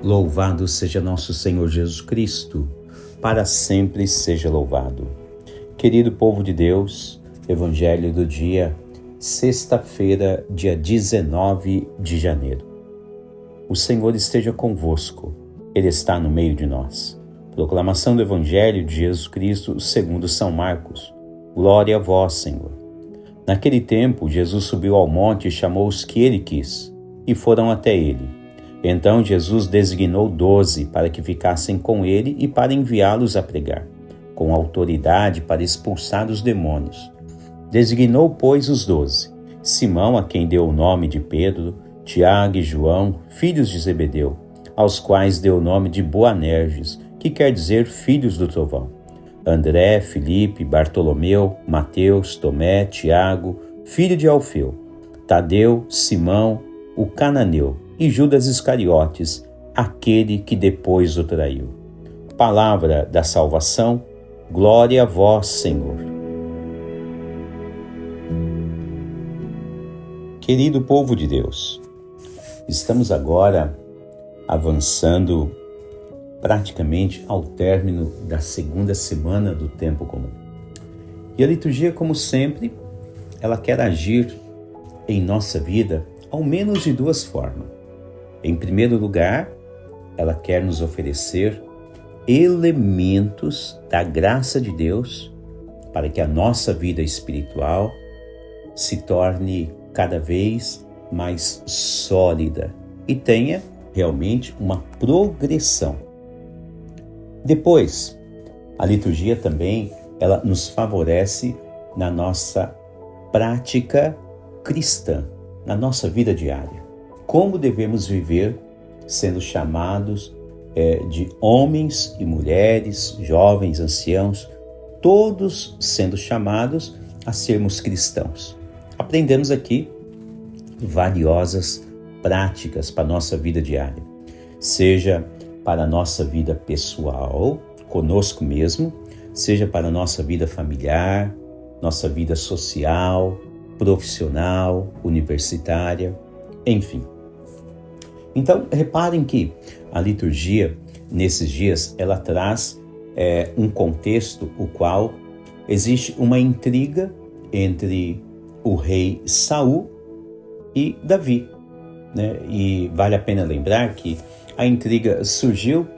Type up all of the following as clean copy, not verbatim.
Louvado seja nosso Senhor Jesus Cristo, para sempre seja louvado. Querido povo de Deus, Evangelho do dia, sexta-feira, dia 19 de janeiro. O Senhor esteja convosco, Ele está no meio de nós. Proclamação do Evangelho de Jesus Cristo segundo São Marcos. Glória a vós, Senhor. Naquele tempo, Jesus subiu ao monte e chamou os que ele quis, e foram até ele. Então Jesus designou 12 para que ficassem com ele e para enviá-los a pregar, com autoridade para expulsar os demônios. Designou, pois, os 12, Simão, a quem deu o nome de Pedro, Tiago e João, filhos de Zebedeu, aos quais deu o nome de Boanerges, que quer dizer filhos do trovão, André, Filipe, Bartolomeu, Mateus, Tomé, Tiago, filho de Alfeu, Tadeu, Simão, o cananeu, e Judas Iscariotes, aquele que depois o traiu. Palavra da salvação, glória a vós, Senhor. Querido povo de Deus, estamos agora avançando praticamente ao término da segunda semana do tempo comum. E a liturgia, como sempre, ela quer agir em nossa vida ao menos de duas formas. Em primeiro lugar, ela quer nos oferecer elementos da graça de Deus para que a nossa vida espiritual se torne cada vez mais sólida e tenha realmente uma progressão. Depois, a liturgia também ela nos favorece na nossa prática cristã, na nossa vida diária. Como devemos viver sendo chamados de homens e mulheres, jovens, anciãos, todos sendo chamados a sermos cristãos. Aprendemos aqui valiosas práticas para a nossa vida diária, seja para a nossa vida pessoal, conosco mesmo, seja para a nossa vida familiar, nossa vida social, profissional, universitária, enfim. Então, reparem que a liturgia, nesses dias, ela traz um contexto o qual existe uma intriga entre o rei Saul e Davi, né? E vale a pena lembrar que a intriga surgiu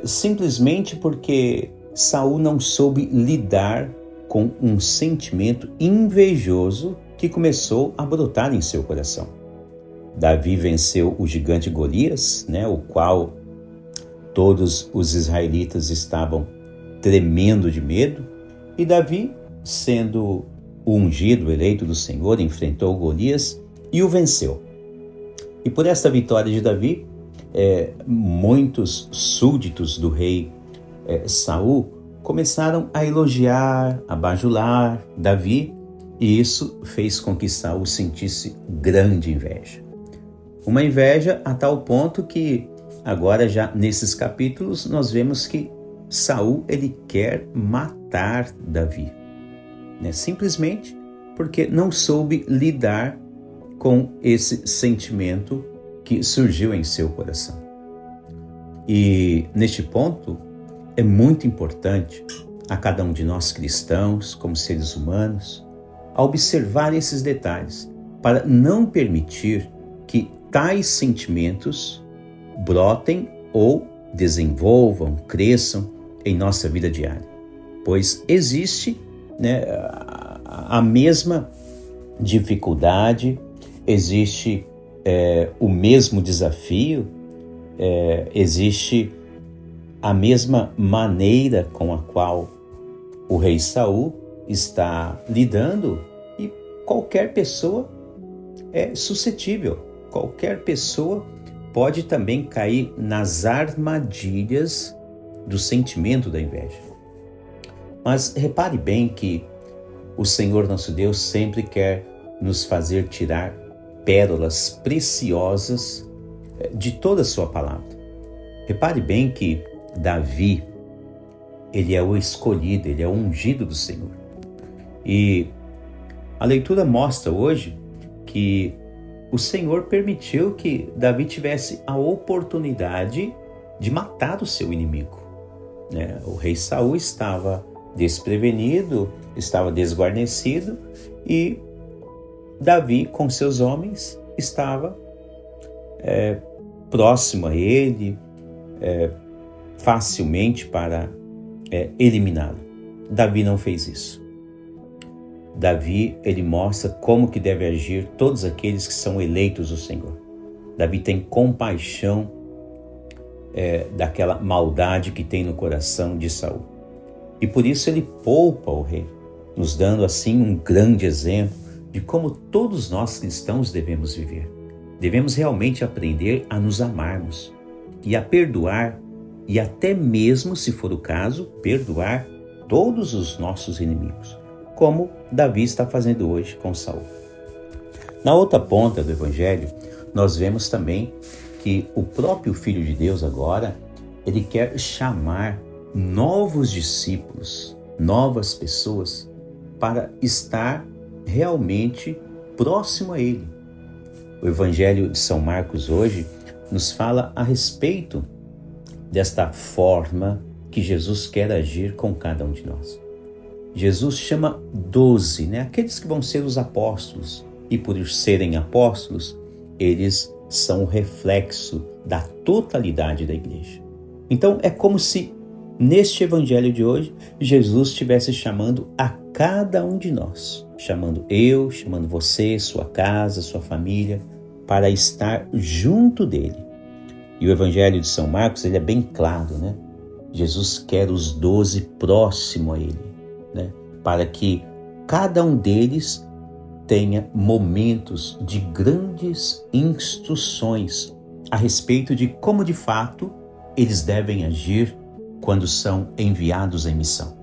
simplesmente porque Saul não soube lidar com um sentimento invejoso que começou a brotar em seu coração. Davi venceu o gigante Golias, né, o qual todos os israelitas estavam tremendo de medo, e Davi, sendo o ungido, eleito do Senhor, enfrentou Golias e o venceu. E por esta vitória de Davi, muitos súditos do rei Saul começaram a elogiar, a bajular Davi, e isso fez com que Saul sentisse grande inveja. Uma inveja a tal ponto que agora já nesses capítulos nós vemos que Saul ele quer matar Davi, né? Simplesmente porque não soube lidar com esse sentimento que surgiu em seu coração. E neste ponto é muito importante a cada um de nós cristãos, como seres humanos, a observar esses detalhes para não permitir que tais sentimentos brotem ou desenvolvam, cresçam em nossa vida diária. Pois existe, né, a mesma dificuldade, existe o mesmo desafio, existe a mesma maneira com a qual o rei Saul está lidando, e qualquer pessoa é suscetível. Qualquer pessoa pode também cair nas armadilhas do sentimento da inveja. Mas repare bem que o Senhor nosso Deus sempre quer nos fazer tirar pérolas preciosas de toda a sua palavra. Repare bem que Davi, ele é o escolhido, ele é o ungido do Senhor. E a leitura mostra hoje que o Senhor permitiu que Davi tivesse a oportunidade de matar o seu inimigo, né? O rei Saul estava desprevenido, estava desguarnecido, e Davi, com seus homens, estava próximo a ele, facilmente para eliminá-lo. Davi não fez isso. Davi, ele mostra como que deve agir todos aqueles que são eleitos do Senhor. Davi tem compaixão daquela maldade que tem no coração de Saul. E por isso ele poupa o rei, nos dando assim um grande exemplo de como todos nós cristãos devemos viver. Devemos realmente aprender a nos amarmos e a perdoar, e até mesmo, se for o caso, perdoar todos os nossos inimigos, como Davi está fazendo hoje com Saul. Na outra ponta do Evangelho, nós vemos também que o próprio Filho de Deus agora, ele quer chamar novos discípulos, novas pessoas, para estar realmente próximo a ele. O Evangelho de São Marcos hoje nos fala a respeito desta forma que Jesus quer agir com cada um de nós. Jesus chama 12, aqueles que vão ser os apóstolos, e por serem apóstolos, eles são o reflexo da totalidade da igreja. Então é como se neste evangelho de hoje, Jesus estivesse chamando a cada um de nós, chamando eu, chamando você, sua casa, sua família, para estar junto dele. E o evangelho de São Marcos, ele é bem claro, Jesus quer os 12 próximo a ele, para que cada um deles tenha momentos de grandes instruções a respeito de como de fato eles devem agir quando são enviados em missão.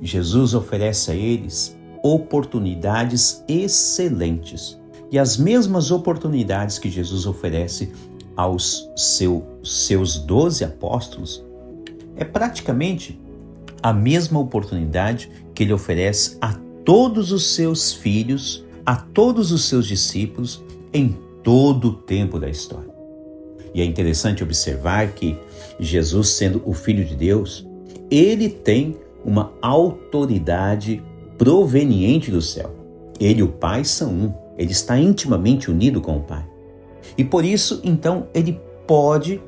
Jesus oferece a eles oportunidades excelentes, e as mesmas oportunidades que Jesus oferece aos seus 12 apóstolos é praticamente a mesma oportunidade que ele oferece a todos os seus filhos, a todos os seus discípulos em todo o tempo da história. E é interessante observar que Jesus, sendo o Filho de Deus, ele tem uma autoridade proveniente do céu. Ele e o Pai são um, ele está intimamente unido com o Pai. E por isso, então, ele pode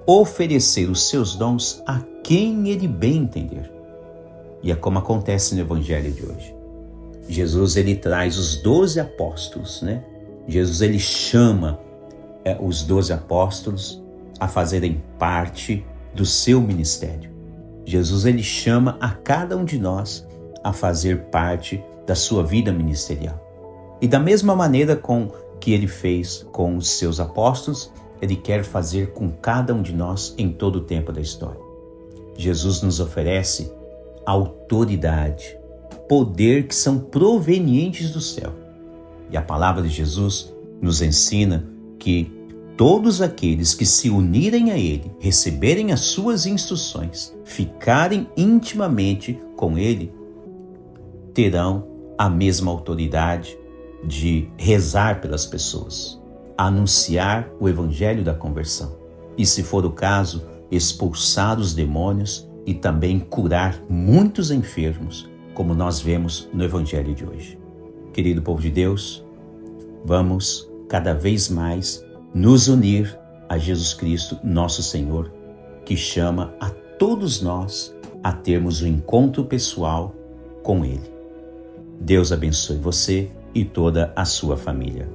oferecer os seus dons a quem ele bem entender. E é como acontece no Evangelho de hoje. Jesus, ele traz os 12 apóstolos, Jesus, ele chama os 12 apóstolos a fazerem parte do seu ministério. Jesus, ele chama a cada um de nós a fazer parte da sua vida ministerial. E da mesma maneira com que ele fez com os seus apóstolos, ele quer fazer com cada um de nós em todo o tempo da história. Jesus nos oferece autoridade, poder que são provenientes do céu. E a palavra de Jesus nos ensina que todos aqueles que se unirem a ele, receberem as suas instruções, ficarem intimamente com ele, terão a mesma autoridade de rezar pelas pessoas, anunciar o evangelho da conversão e, se for o caso, expulsar os demônios e também curar muitos enfermos, como nós vemos no evangelho de hoje. Querido povo de Deus, vamos cada vez mais nos unir a Jesus Cristo, nosso Senhor, que chama a todos nós a termos um encontro pessoal com Ele. Deus abençoe você e toda a sua família.